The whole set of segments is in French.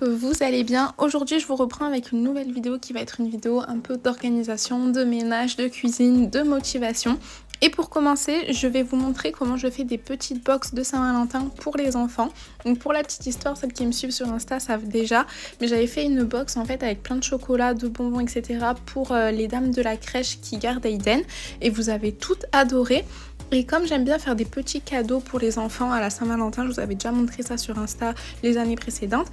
que vous allez bien. Aujourd'hui je vous reprends avec une nouvelle vidéo qui va être une vidéo un peu d'organisation, de ménage, de cuisine, de motivation. Et pour commencer, je vais vous montrer comment je fais des petites box de Saint-Valentin pour les enfants. Donc pour la petite histoire, celles qui me suivent sur Insta savent déjà, mais j'avais fait une box en fait avec plein de chocolat, de bonbons, etc. pour les dames de la crèche qui gardent Aiden. Et vous avez toutes adoré. Et comme j'aime bien faire des petits cadeaux pour les enfants à la Saint-Valentin, je vous avais déjà montré ça sur Insta les années précédentes,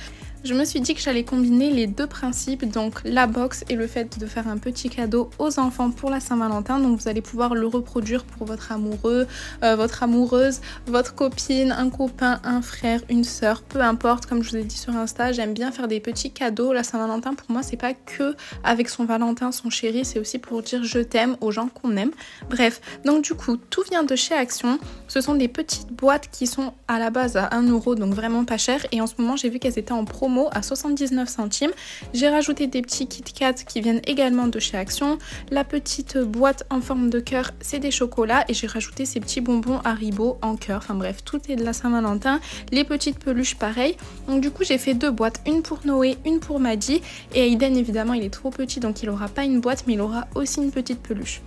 je me suis dit que j'allais combiner les deux principes, donc la box et le fait de faire un petit cadeau aux enfants pour la Saint-Valentin. Donc vous allez pouvoir le reproduire pour votre amoureux, votre amoureuse, votre copine, un copain, un frère, une sœur, peu importe. Comme je vous ai dit sur Insta, j'aime bien faire des petits cadeaux. La Saint-Valentin pour moi c'est pas que avec son Valentin, son chéri, c'est aussi pour dire je t'aime aux gens qu'on aime. Bref, donc du coup tout vient de chez Action. Ce sont des petites boîtes qui sont à la base à 1 €, donc vraiment pas cher, et en ce moment j'ai vu qu'elles étaient en promo à 79 centimes. J'ai rajouté des petits Kit Kat qui viennent également de chez Action. La petite boîte en forme de cœur, c'est des chocolats, et j'ai rajouté ces petits bonbons Haribo en cœur. Enfin bref, tout est de la Saint-Valentin. Les petites peluches pareil. Donc du coup j'ai fait deux boîtes, une pour Noé, une pour Maddy, et Aiden évidemment il est trop petit donc il aura pas une boîte, mais il aura aussi une petite peluche.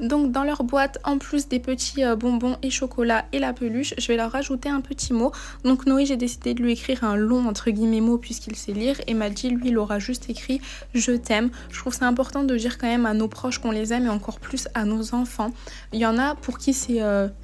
Donc dans leur boîte, en plus des petits bonbons et chocolat et la peluche, je vais leur rajouter un petit mot. Donc Noé, j'ai décidé de lui écrire un long entre guillemets mot puisqu'il sait lire, et Maddy, lui, il aura juste écrit je t'aime. Je trouve c'est important de dire quand même à nos proches qu'on les aime, et encore plus à nos enfants. Il y en a pour qui c'est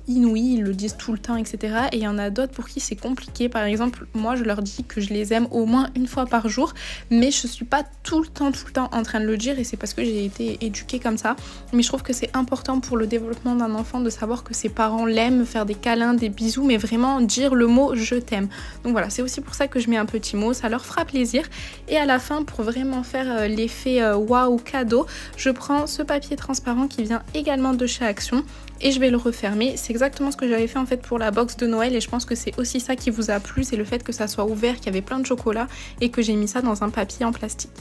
inouï, ils le disent tout le temps, etc. Et il y en a d'autres pour qui c'est compliqué. Par exemple, moi je leur dis que je les aime au moins une fois par jour, mais je suis pas tout le temps en train de le dire, et c'est parce que j'ai été éduquée comme ça. Mais je trouve que c'est important pour le développement d'un enfant de savoir que ses parents l'aiment, faire des câlins, des bisous, mais vraiment dire le mot je t'aime. Donc voilà, c'est aussi pour ça que je mets un petit mot, ça leur fera plaisir. Et à la fin, pour vraiment faire l'effet waouh cadeau, je prends ce papier transparent qui vient également de chez Action et je vais le refermer. C'est exactement ce que j'avais fait en fait pour la box de Noël, et je pense que c'est aussi ça qui vous a plu, c'est le fait que ça soit ouvert, qu'il y avait plein de chocolat et que j'ai mis ça dans un papier en plastique.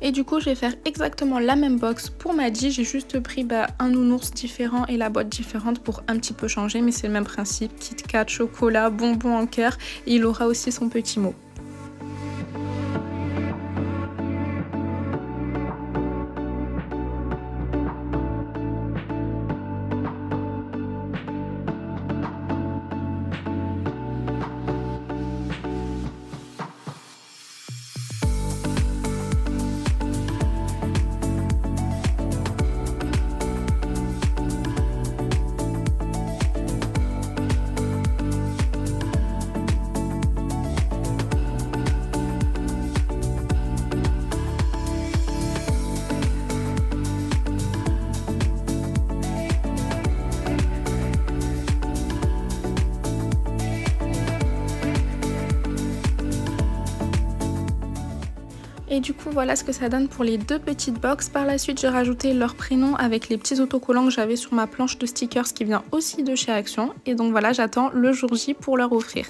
Et du coup je vais faire exactement la même box pour Maddy. J'ai juste pris un nounours différent et la boîte différente pour un petit peu changer, mais c'est le même principe, Kit Kat, chocolat, bonbons en cœur, et il aura aussi son petit mot. Et du coup voilà ce que ça donne pour les deux petites box. Par la suite j'ai rajouté leur prénom avec les petits autocollants que j'avais sur ma planche de stickers qui vient aussi de chez Action. Et donc voilà, j'attends le jour J pour leur offrir.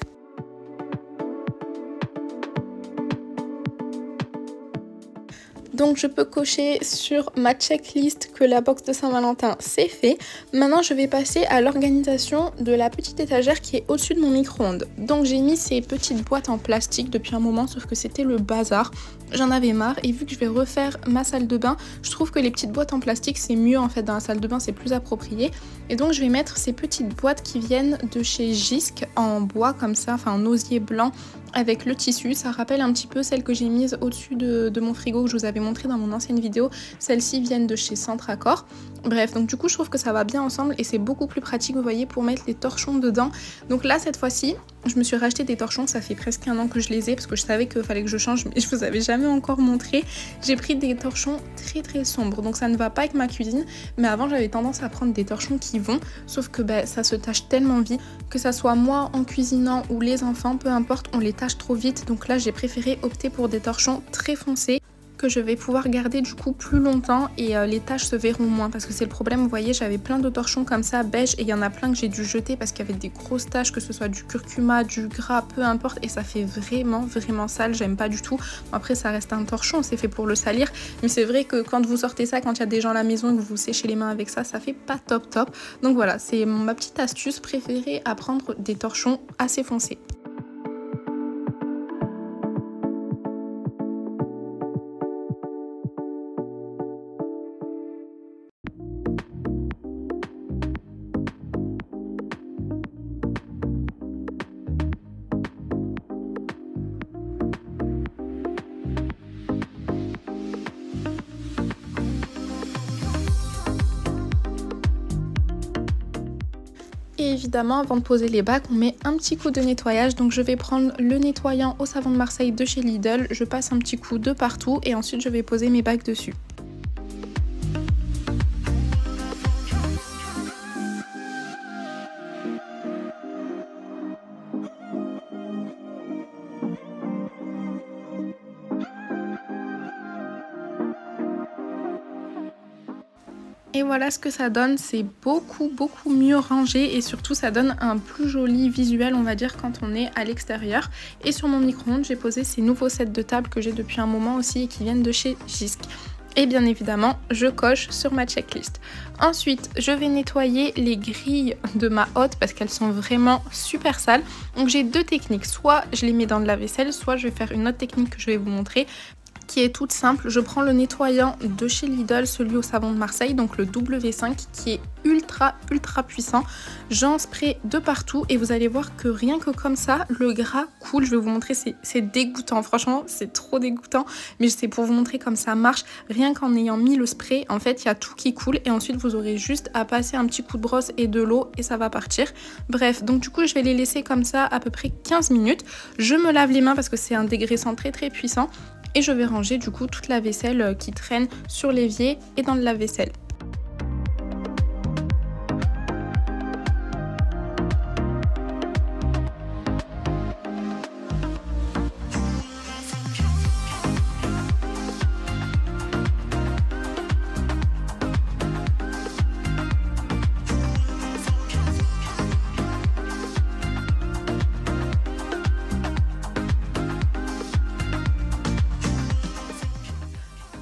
Donc je peux cocher sur ma checklist que la box de Saint-Valentin c'est fait. Maintenant je vais passer à l'organisation de la petite étagère qui est au-dessus de mon micro-ondes. Donc j'ai mis ces petites boîtes en plastique depuis un moment, sauf que c'était le bazar. J'en avais marre, et vu que je vais refaire ma salle de bain, je trouve que les petites boîtes en plastique c'est mieux en fait dans la salle de bain, c'est plus approprié. Et donc je vais mettre ces petites boîtes qui viennent de chez Jysque en bois comme ça, enfin en osier blanc avec le tissu. Ça rappelle un petit peu celles que j'ai mises au-dessus de mon frigo que je vous avais montré dans mon ancienne vidéo. Celles-ci viennent de chez Centre Accord. Bref, donc du coup je trouve que ça va bien ensemble et c'est beaucoup plus pratique, vous voyez, pour mettre les torchons dedans. Donc là cette fois-ci, je me suis racheté des torchons, ça fait presque un an que je les ai parce que je savais qu'il fallait que je change, mais je vous avais jamais encore montré. J'ai pris des torchons très sombres, donc ça ne va pas avec ma cuisine, mais avant j'avais tendance à prendre des torchons qui vont, sauf que ça se tache tellement vite, que ça soit moi en cuisinant ou les enfants, peu importe, on les tâche trop vite. Donc là j'ai préféré opter pour des torchons très foncés, que je vais pouvoir garder du coup plus longtemps et les taches se verront moins, parce que c'est le problème, vous voyez, j'avais plein de torchons comme ça beige et il y en a plein que j'ai dû jeter parce qu'il y avait des grosses taches, que ce soit du curcuma, du gras, peu importe, et ça fait vraiment sale, j'aime pas du tout. Après ça reste un torchon, c'est fait pour le salir, mais c'est vrai que quand vous sortez ça, quand il y a des gens à la maison et que vous séchez les mains avec ça, ça fait pas top. Donc voilà, c'est ma petite astuce préférée, à prendre des torchons assez foncés. Et évidemment, avant de poser les bacs, on met un petit coup de nettoyage. Donc je vais prendre le nettoyant au savon de Marseille de chez Lidl. Je passe un petit coup de partout et ensuite je vais poser mes bacs dessus. Et voilà ce que ça donne, c'est beaucoup mieux rangé et surtout ça donne un plus joli visuel, on va dire, quand on est à l'extérieur. Et sur mon micro-ondes, j'ai posé ces nouveaux sets de table que j'ai depuis un moment aussi et qui viennent de chez Jysk. Et bien évidemment, je coche sur ma checklist. Ensuite, je vais nettoyer les grilles de ma hotte parce qu'elles sont vraiment super sales. Donc j'ai deux techniques, soit je les mets dans de la vaisselle, soit je vais faire une autre technique que je vais vous montrer, qui est toute simple. Je prends le nettoyant de chez Lidl, celui au savon de Marseille, donc le W5, qui est ultra puissant. J'en spray de partout et vous allez voir que rien que comme ça, le gras coule. Je vais vous montrer, c'est dégoûtant, franchement c'est trop dégoûtant, mais c'est pour vous montrer comme ça marche. Rien qu'en ayant mis le spray, en fait il y a tout qui coule et ensuite vous aurez juste à passer un petit coup de brosse et de l'eau et ça va partir. Bref, donc du coup je vais les laisser comme ça à peu près 15 minutes. Je me lave les mains parce que c'est un dégraissant très puissant. Et je vais ranger du coup toute la vaisselle qui traîne sur l'évier et dans le lave-vaisselle.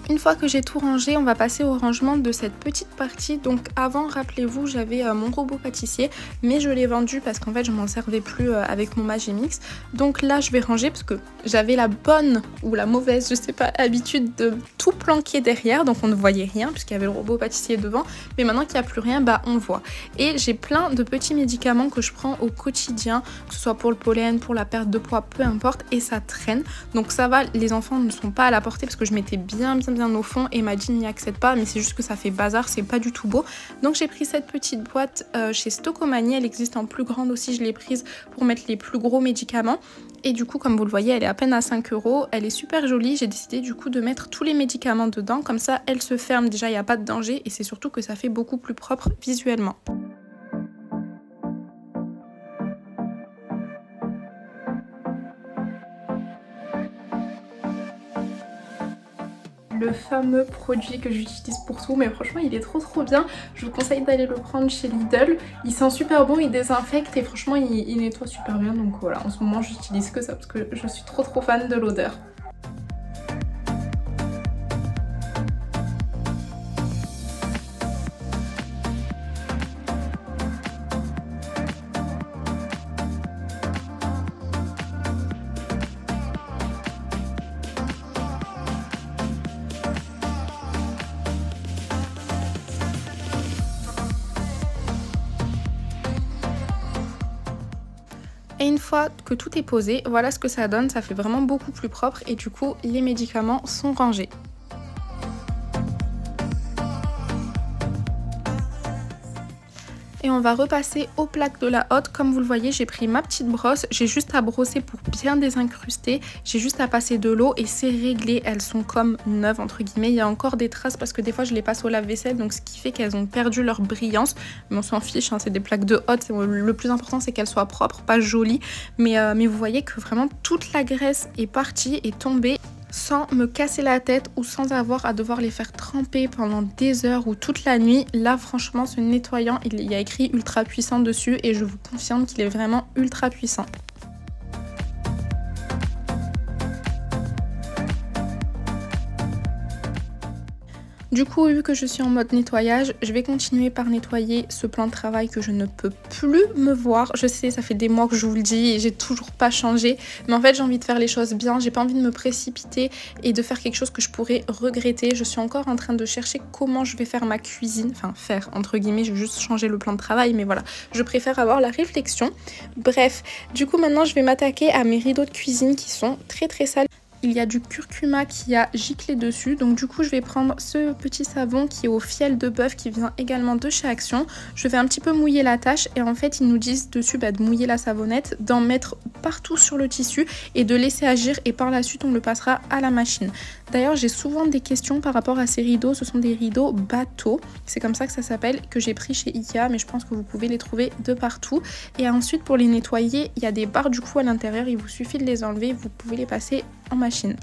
Une fois que j'ai tout rangé, on va passer au rangement de cette petite partie. Donc avant, rappelez-vous, j'avais mon robot pâtissier, mais je l'ai vendu parce qu'en fait je m'en servais plus avec mon Magimix. Donc là je vais ranger parce que j'avais la bonne ou la mauvaise, je sais pas, habitude de tout planquer derrière, donc on ne voyait rien puisqu'il y avait le robot pâtissier devant. Mais maintenant qu'il n'y a plus rien, on voit. Et j'ai plein de petits médicaments que je prends au quotidien, que ce soit pour le pollen, pour la perte de poids, peu importe, et ça traîne. Donc ça va, les enfants ne sont pas à la portée parce que je mettais bien au fond et Madine n'y accède pas, mais c'est juste que ça fait bazar, c'est pas du tout beau. Donc j'ai pris cette petite boîte chez Stocomanie, elle existe en plus grande aussi, je l'ai prise pour mettre les plus gros médicaments. Et du coup, comme vous le voyez, elle est à peine à 5 €, elle est super jolie. J'ai décidé du coup de mettre tous les médicaments dedans, comme ça elle se ferme, déjà il n'y a pas de danger et c'est surtout que ça fait beaucoup plus propre visuellement. Le fameux produit que j'utilise pour tout, mais franchement il est trop bien. Je vous conseille d'aller le prendre chez Lidl. Il sent super bon, il désinfecte et franchement il nettoie super bien. Donc voilà, en ce moment j'utilise que ça parce que je suis trop fan de l'odeur. Et une fois que tout est posé, voilà ce que ça donne, ça fait vraiment beaucoup plus propre et du coup les médicaments sont rangés. Et on va repasser aux plaques de la hotte. Comme vous le voyez, j'ai pris ma petite brosse. J'ai juste à brosser pour bien désincruster. J'ai juste à passer de l'eau et c'est réglé. Elles sont comme neuves entre guillemets. Il y a encore des traces parce que des fois je les passe au lave-vaisselle. Donc ce qui fait qu'elles ont perdu leur brillance. Mais on s'en fiche, hein, c'est des plaques de hotte. Le plus important c'est qu'elles soient propres, pas jolies. Mais vous voyez que vraiment toute la graisse est partie, est tombée, sans me casser la tête ou sans avoir à devoir les faire tremper pendant des heures ou toute la nuit. Là franchement ce nettoyant, il y a écrit ultra puissant dessus et je vous confirme qu'il est vraiment ultra puissant. Du coup, vu que je suis en mode nettoyage, je vais continuer par nettoyer ce plan de travail que je ne peux plus me voir. Je sais, ça fait des mois que je vous le dis et j'ai toujours pas changé. Mais en fait, j'ai envie de faire les choses bien. J'ai pas envie de me précipiter et de faire quelque chose que je pourrais regretter. Je suis encore en train de chercher comment je vais faire ma cuisine. Enfin, faire, entre guillemets, je vais juste changer le plan de travail. Mais voilà, je préfère avoir la réflexion. Bref, du coup, maintenant, je vais m'attaquer à mes rideaux de cuisine qui sont très très sales. Il y a du curcuma qui a giclé dessus, donc du coup je vais prendre ce petit savon qui est au fiel de bœuf qui vient également de chez Action. Je vais un petit peu mouiller la tâche et en fait ils nous disent dessus de mouiller la savonnette, d'en mettre partout sur le tissu et de laisser agir et par la suite on le passera à la machine. D'ailleurs j'ai souvent des questions par rapport à ces rideaux, ce sont des rideaux bateaux, c'est comme ça que ça s'appelle, que j'ai pris chez Ikea mais je pense que vous pouvez les trouver de partout. Et ensuite pour les nettoyer, il y a des barres du coup à l'intérieur, il vous suffit de les enlever, vous pouvez les passer en machine.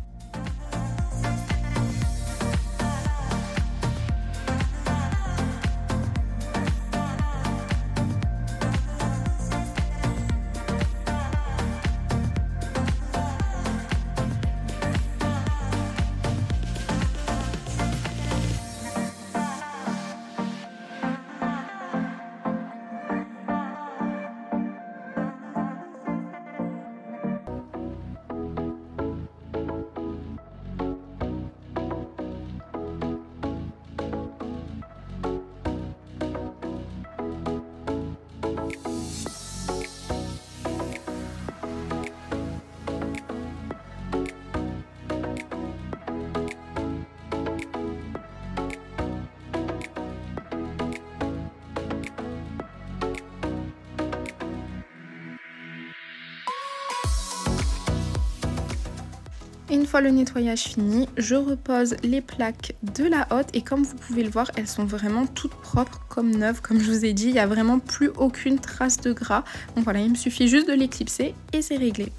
Une fois le nettoyage fini, je repose les plaques de la hotte et comme vous pouvez le voir, elles sont vraiment toutes propres comme neuves. Comme je vous ai dit, il n'y a vraiment plus aucune trace de gras. Donc voilà, il me suffit juste de les clipser et c'est réglé.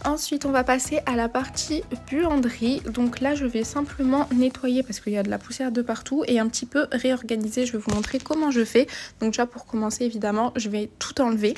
Ensuite, on va passer à la partie buanderie. Donc là, je vais simplement nettoyer parce qu'il y a de la poussière de partout et un petit peu réorganiser. Je vais vous montrer comment je fais. Donc déjà, pour commencer, évidemment, je vais tout enlever.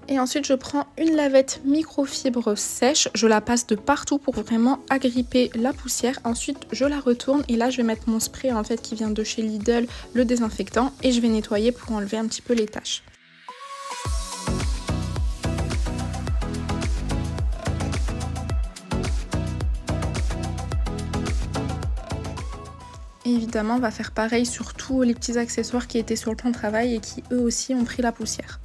Et ensuite, je prends une lavette microfibre sèche, je la passe de partout pour vraiment agripper la poussière. Ensuite, je la retourne et là, je vais mettre mon spray en fait qui vient de chez Lidl, le désinfectant, et je vais nettoyer pour enlever un petit peu les taches. Et évidemment, on va faire pareil sur tous les petits accessoires qui étaient sur le plan de travail et qui eux aussi ont pris la poussière.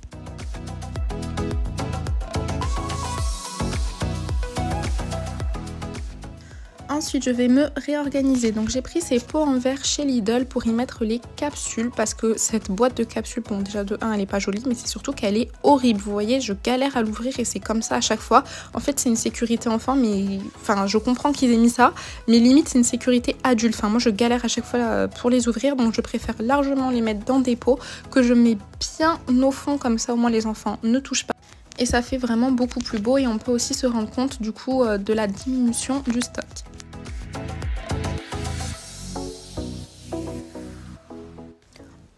Ensuite, je vais me réorganiser. Donc, j'ai pris ces pots en verre chez Lidl pour y mettre les capsules parce que cette boîte de capsules, bon, déjà de 1, elle est pas jolie, mais c'est surtout qu'elle est horrible. Vous voyez, je galère à l'ouvrir et c'est comme ça à chaque fois. En fait, c'est une sécurité enfant, mais enfin, je comprends qu'ils aient mis ça, mais limite, c'est une sécurité adulte. Enfin, moi, je galère à chaque fois pour les ouvrir, donc je préfère largement les mettre dans des pots que je mets bien au fond, comme ça, au moins, les enfants ne touchent pas. Et ça fait vraiment beaucoup plus beau et on peut aussi se rendre compte du coup de la diminution du stock.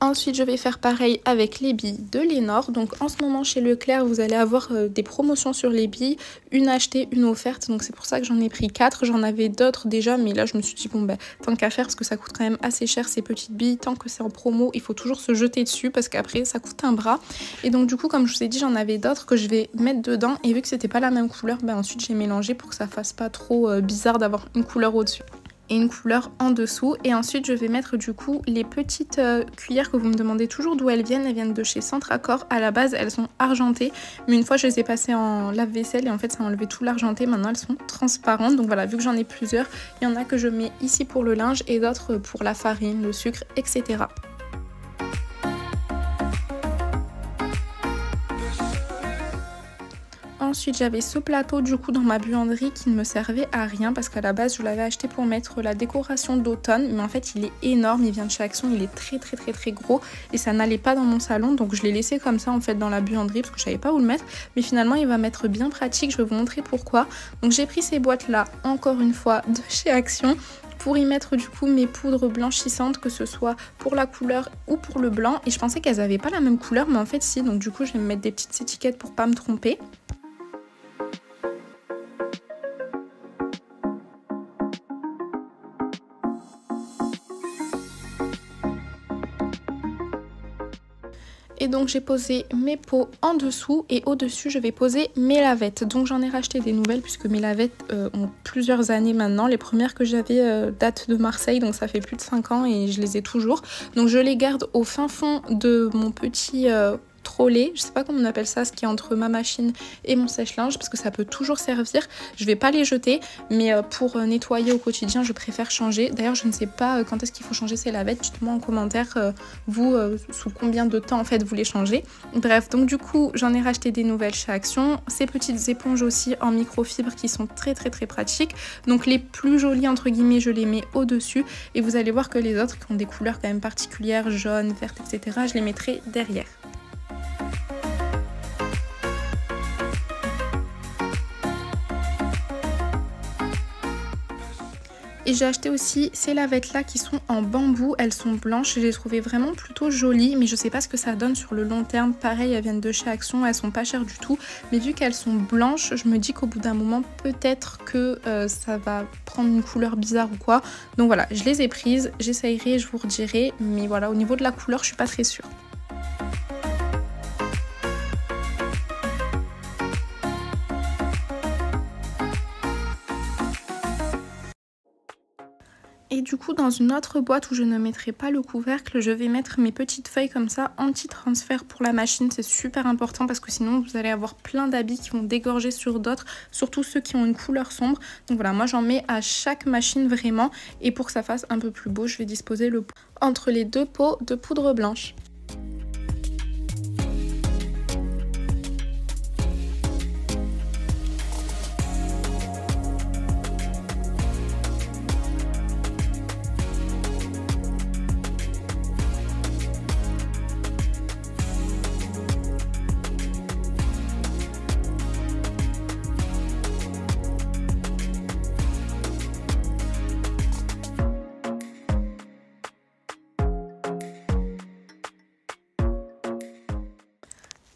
Ensuite, je vais faire pareil avec les billes de Lénore. Donc en ce moment chez Leclerc, vous allez avoir des promotions sur les billes, une achetée, une offerte. Donc c'est pour ça que j'en ai pris 4. J'en avais d'autres déjà, mais là je me suis dit bon tant qu'à faire, parce que ça coûte quand même assez cher ces petites billes. Tant que c'est en promo, il faut toujours se jeter dessus parce qu'après ça coûte un bras. Et donc du coup, comme je vous ai dit, j'en avais d'autres que je vais mettre dedans. Et vu que c'était pas la même couleur, ensuite j'ai mélangé pour que ça fasse pas trop bizarre d'avoir une couleur au-dessus et une couleur en dessous. Et ensuite je vais mettre du coup les petites cuillères que vous me demandez toujours d'où elles viennent de chez Centre Accord. À la base elles sont argentées, mais une fois je les ai passées en lave-vaisselle et en fait ça a enlevé tout l'argenté. Maintenant elles sont transparentes. Donc voilà, vu que j'en ai plusieurs, il y en a que je mets ici pour le linge et d'autres pour la farine, le sucre, etc. Ensuite j'avais ce plateau du coup dans ma buanderie qui ne me servait à rien parce qu'à la base je l'avais acheté pour mettre la décoration d'automne, mais en fait il est énorme, il vient de chez Action, il est très gros et ça n'allait pas dans mon salon, donc je l'ai laissé comme ça en fait dans la buanderie parce que je savais pas où le mettre, mais finalement il va m'être bien pratique, je vais vous montrer pourquoi. Donc j'ai pris ces boîtes là encore une fois de chez Action pour y mettre du coup mes poudres blanchissantes, que ce soit pour la couleur ou pour le blanc, et je pensais qu'elles avaient pas la même couleur mais en fait si, donc du coup je vais me mettre des petites étiquettes pour pas me tromper. Et donc j'ai posé mes pots en dessous et au-dessus je vais poser mes lavettes. Donc j'en ai racheté des nouvelles puisque mes lavettes ont plusieurs années maintenant. Les premières que j'avais datent de Marseille, donc ça fait plus de 5 ans et je les ai toujours. Donc je les garde au fin fond de mon petit trolley, je sais pas comment on appelle ça, ce qui est entre ma machine et mon sèche-linge, parce que ça peut toujours servir. Je vais pas les jeter, mais pour nettoyer au quotidien je préfère changer. D'ailleurs je ne sais pas quand est-ce qu'il faut changer ces lavettes, dites-moi en commentaire vous sous combien de temps en fait vous les changez. Bref, donc du coup j'en ai racheté des nouvelles chez Action, ces petites éponges aussi en microfibre qui sont très pratiques. Donc les plus jolies entre guillemets je les mets au dessus et vous allez voir que les autres qui ont des couleurs quand même particulières, jaune, verte, etc., je les mettrai derrière. Et j'ai acheté aussi ces lavettes là qui sont en bambou, elles sont blanches, je les trouvais vraiment plutôt jolies, mais je sais pas ce que ça donne sur le long terme. Pareil, elles viennent de chez Action, elles sont pas chères du tout, mais vu qu'elles sont blanches, je me dis qu'au bout d'un moment peut-être que ça va prendre une couleur bizarre ou quoi. Donc voilà, je les ai prises, j'essayerai, je vous redirai, mais voilà, au niveau de la couleur je suis pas très sûre. Et du coup dans une autre boîte où je ne mettrai pas le couvercle, je vais mettre mes petites feuilles comme ça anti-transfert pour la machine. C'est super important parce que sinon vous allez avoir plein d'habits qui vont dégorger sur d'autres, surtout ceux qui ont une couleur sombre. Donc voilà, moi j'en mets à chaque machine vraiment, et pour que ça fasse un peu plus beau je vais disposer le pot entre les deux pots de poudre blanche.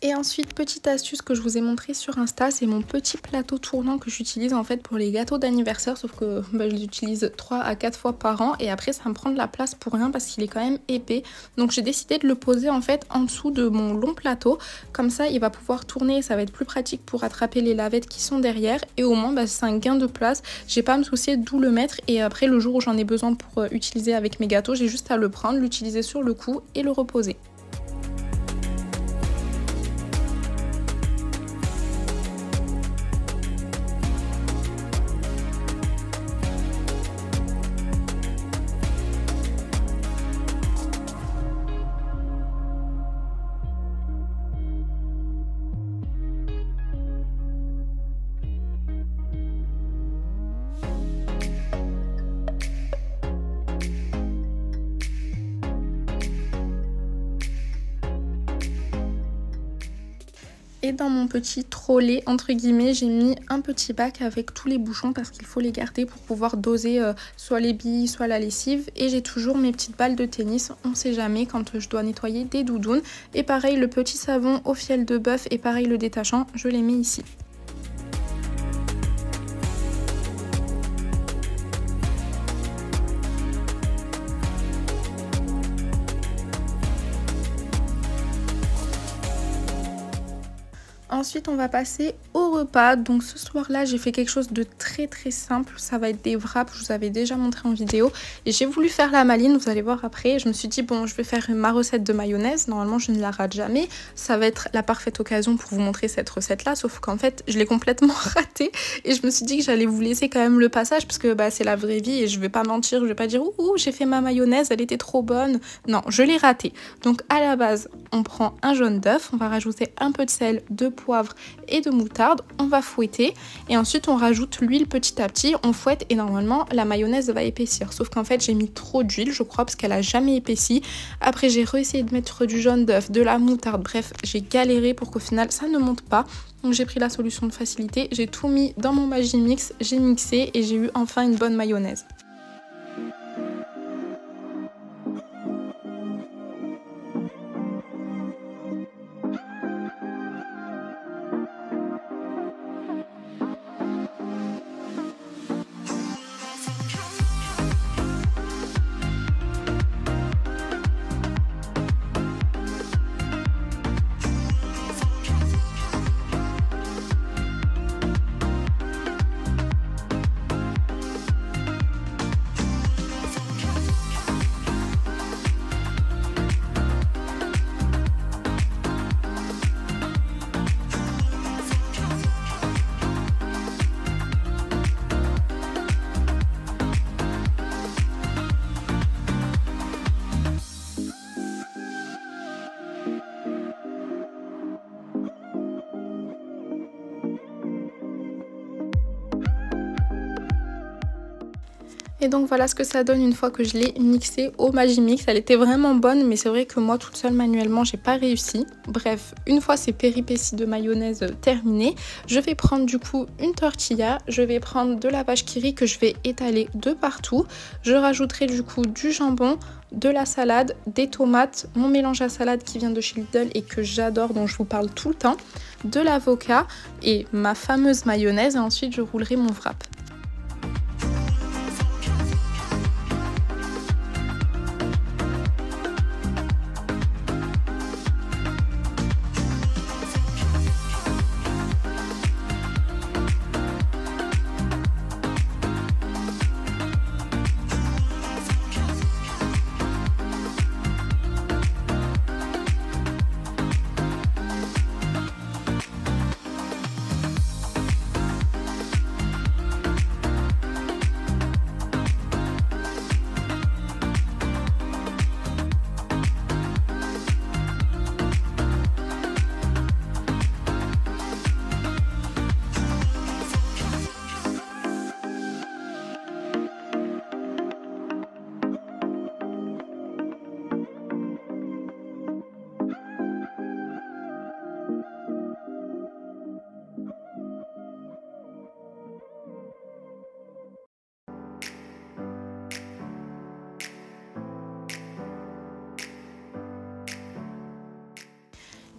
Et ensuite, petite astuce que je vous ai montré sur Insta, c'est mon petit plateau tournant que j'utilise en fait pour les gâteaux d'anniversaire, sauf que je l'utilise 3 à 4 fois par an et après ça me prend de la place pour rien parce qu'il est quand même épais. Donc j'ai décidé de le poser en fait en dessous de mon long plateau, comme ça il va pouvoir tourner, ça va être plus pratique pour attraper les lavettes qui sont derrière et au moins c'est un gain de place, j'ai pas à me soucier d'où le mettre et après le jour où j'en ai besoin pour utiliser avec mes gâteaux, j'ai juste à le prendre, l'utiliser sur le cou et le reposer. Et dans mon petit trolley, entre guillemets, j'ai mis un petit bac avec tous les bouchons parce qu'il faut les garder pour pouvoir doser soit les billes, soit la lessive. Et j'ai toujours mes petites balles de tennis, on sait jamais quand je dois nettoyer des doudounes. Et pareil, le petit savon au fiel de bœuf et pareil le détachant, je les mets ici. Ensuite, on va passer au repas. Donc ce soir-là, j'ai fait quelque chose de très simple. Ça va être des wraps, je vous avais déjà montré en vidéo. Et j'ai voulu faire la maline, vous allez voir après. Je me suis dit, bon, je vais faire ma recette de mayonnaise. Normalement, je ne la rate jamais. Ça va être la parfaite occasion pour vous montrer cette recette-là. Sauf qu'en fait, je l'ai complètement ratée. Et je me suis dit que j'allais vous laisser quand même le passage parce que bah, c'est la vraie vie et je vais pas mentir. Je vais pas dire, ouh, j'ai fait ma mayonnaise, elle était trop bonne. Non, je l'ai ratée. Donc à la base, on prend un jaune d'œuf. On va rajouter un peu de sel, de poivre et de moutarde, on va fouetter et ensuite on rajoute l'huile petit à petit, on fouette et normalement la mayonnaise va épaissir, sauf qu'en fait j'ai mis trop d'huile je crois parce qu'elle a jamais épaissi. Après j'ai réessayé de mettre du jaune d'œuf, de la moutarde, bref j'ai galéré pour qu'au final ça ne monte pas, donc j'ai pris la solution de facilité, j'ai tout mis dans mon Magimix, j'ai mixé et j'ai eu enfin une bonne mayonnaise. Et donc voilà ce que ça donne une fois que je l'ai mixé au Magimix. Elle était vraiment bonne mais c'est vrai que moi toute seule manuellement j'ai pas réussi. Bref, une fois ces péripéties de mayonnaise terminées, je vais prendre du coup une tortilla, je vais prendre de la vache qui rit que je vais étaler de partout. Je rajouterai du coup du jambon, de la salade, des tomates, mon mélange à salade qui vient de chez Lidl et que j'adore, dont je vous parle tout le temps, de l'avocat et ma fameuse mayonnaise et ensuite je roulerai mon wrap.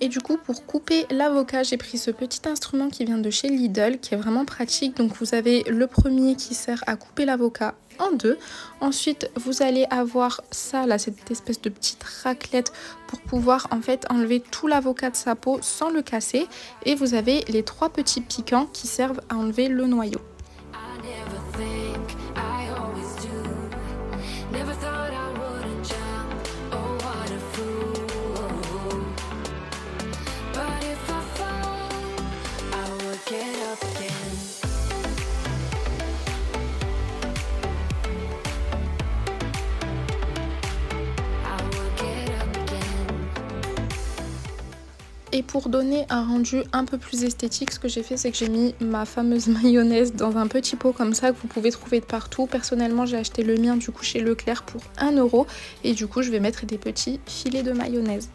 Et du coup pour couper l'avocat j'ai pris ce petit instrument qui vient de chez Lidl qui est vraiment pratique. Donc vous avez le premier qui sert à couper l'avocat en deux. Ensuite vous allez avoir ça là, cette espèce de petite raclette pour pouvoir en fait enlever tout l'avocat de sa peau sans le casser. Et vous avez les trois petits piquants qui servent à enlever le noyau. Et pour donner un rendu un peu plus esthétique, ce que j'ai fait c'est que j'ai mis ma fameuse mayonnaise dans un petit pot comme ça que vous pouvez trouver de partout. Personnellement j'ai acheté le mien du coup chez Leclerc pour 1 € et du coup je vais mettre des petits filets de mayonnaise.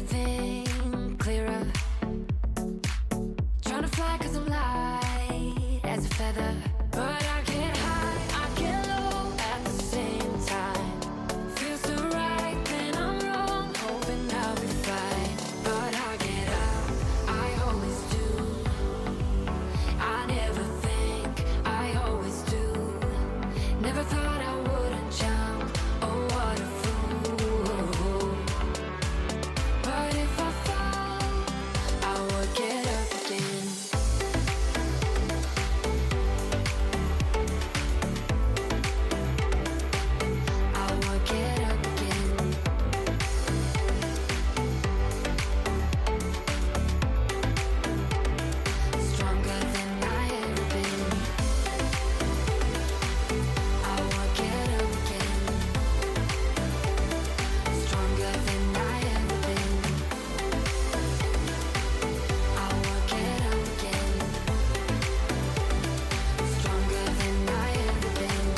everything clearer. Trying to fly 'cause I'm light as a feather, but I get high, I get low at the same time. Feels so right, then I'm wrong, hoping I'll be fine, but I get up, I always do. I never think, I always do. Never thought I wouldn't jump, oh what a fool. But if I fall, I would get up again. I would get up again. Stronger than I ever been. I would get up again. Stronger than I ever been. I would get up again. Stronger than I ever been.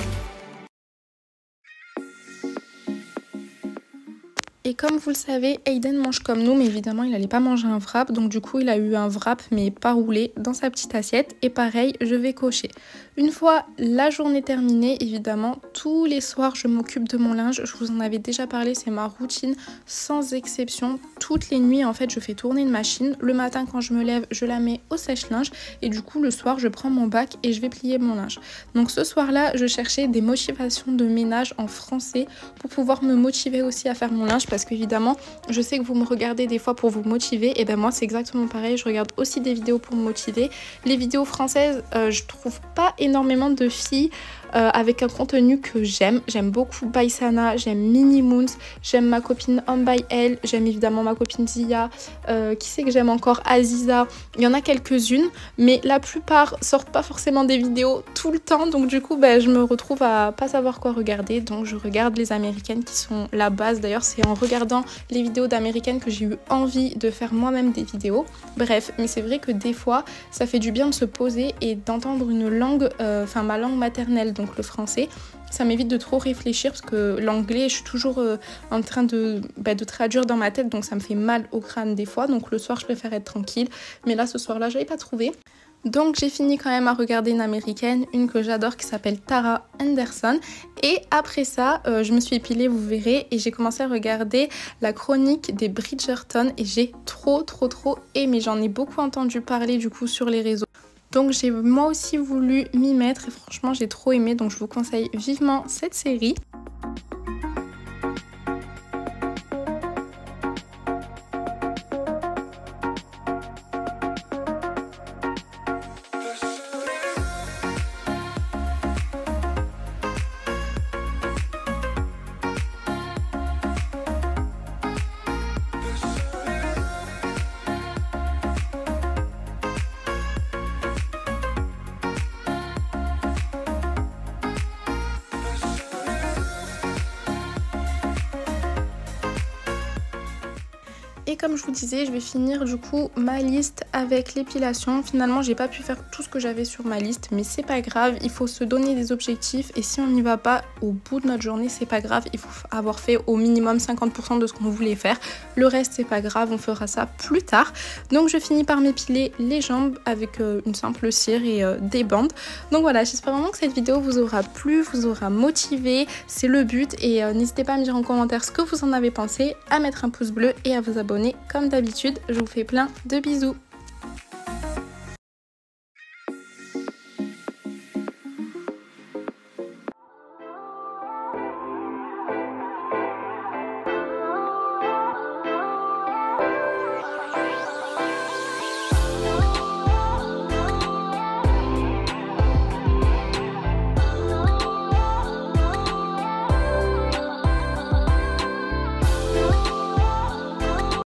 Et comme vous le savez, Aiden mange comme nous, mais évidemment il n'allait pas manger un wrap, donc du coup il a eu un wrap mais pas roulé dans sa petite assiette. Et pareil, je vais cocher. Une fois la journée terminée, évidemment, tous les soirs je m'occupe de mon linge. Je vous en avais déjà parlé, c'est ma routine sans exception. Toutes les nuits en fait je fais tourner une machine. Le matin quand je me lève, je la mets au sèche-linge et du coup le soir je prends mon bac et je vais plier mon linge. Donc ce soir-là, je cherchais des motivations de ménage en français pour pouvoir me motiver aussi à faire mon linge, parce qu'évidemment je sais que vous me regardez des fois pour vous motiver, et ben moi c'est exactement pareil, je regarde aussi des vidéos pour me motiver. Les vidéos françaises, je trouve pas énormément de filles avec un contenu que j'aime. J'aime beaucoup Baisana, j'aime Mini Moons, j'aime ma copine Home by Elle, j'aime évidemment ma copine Zia, qui sait que j'aime encore, Aziza. Il y en a quelques-unes, mais la plupart sortent pas forcément des vidéos tout le temps, donc du coup je me retrouve à pas savoir quoi regarder. Donc je regarde les américaines qui sont la base. D'ailleurs c'est en regardant les vidéos d'américaines que j'ai eu envie de faire moi-même des vidéos. Bref, mais c'est vrai que des fois ça fait du bien de se poser et d'entendre une langue, ma langue maternelle, donc le français. Ça m'évite de trop réfléchir, parce que l'anglais, je suis toujours en train de traduire dans ma tête, donc ça me fait mal au crâne des fois. Donc le soir, je préfère être tranquille. Mais là, ce soir-là, je n'avais pas trouvé. Donc j'ai fini quand même à regarder une américaine, une que j'adore qui s'appelle Tara Anderson. Et après ça, je me suis épilée, vous verrez, et j'ai commencé à regarder la chronique des Bridgerton et j'ai trop aimé. J'en ai beaucoup entendu parler du coup sur les réseaux. Donc j'ai moi aussi voulu m'y mettre et franchement j'ai trop aimé, donc je vous conseille vivement cette série. Et comme je vous disais, je vais finir du coup ma liste avec l'épilation. Finalement, j'ai pas pu faire tout ce que j'avais sur ma liste, mais c'est pas grave, il faut se donner des objectifs et si on n'y va pas au bout de notre journée, c'est pas grave, il faut avoir fait au minimum 50% de ce qu'on voulait faire. Le reste, c'est pas grave, on fera ça plus tard. Donc je finis par m'épiler les jambes avec une simple cire et des bandes. Donc voilà, j'espère vraiment que cette vidéo vous aura plu, vous aura motivé, c'est le but. Et n'hésitez pas à me dire en commentaire ce que vous en avez pensé, à mettre un pouce bleu et à vous abonner comme d'habitude. Je vous fais plein de bisous.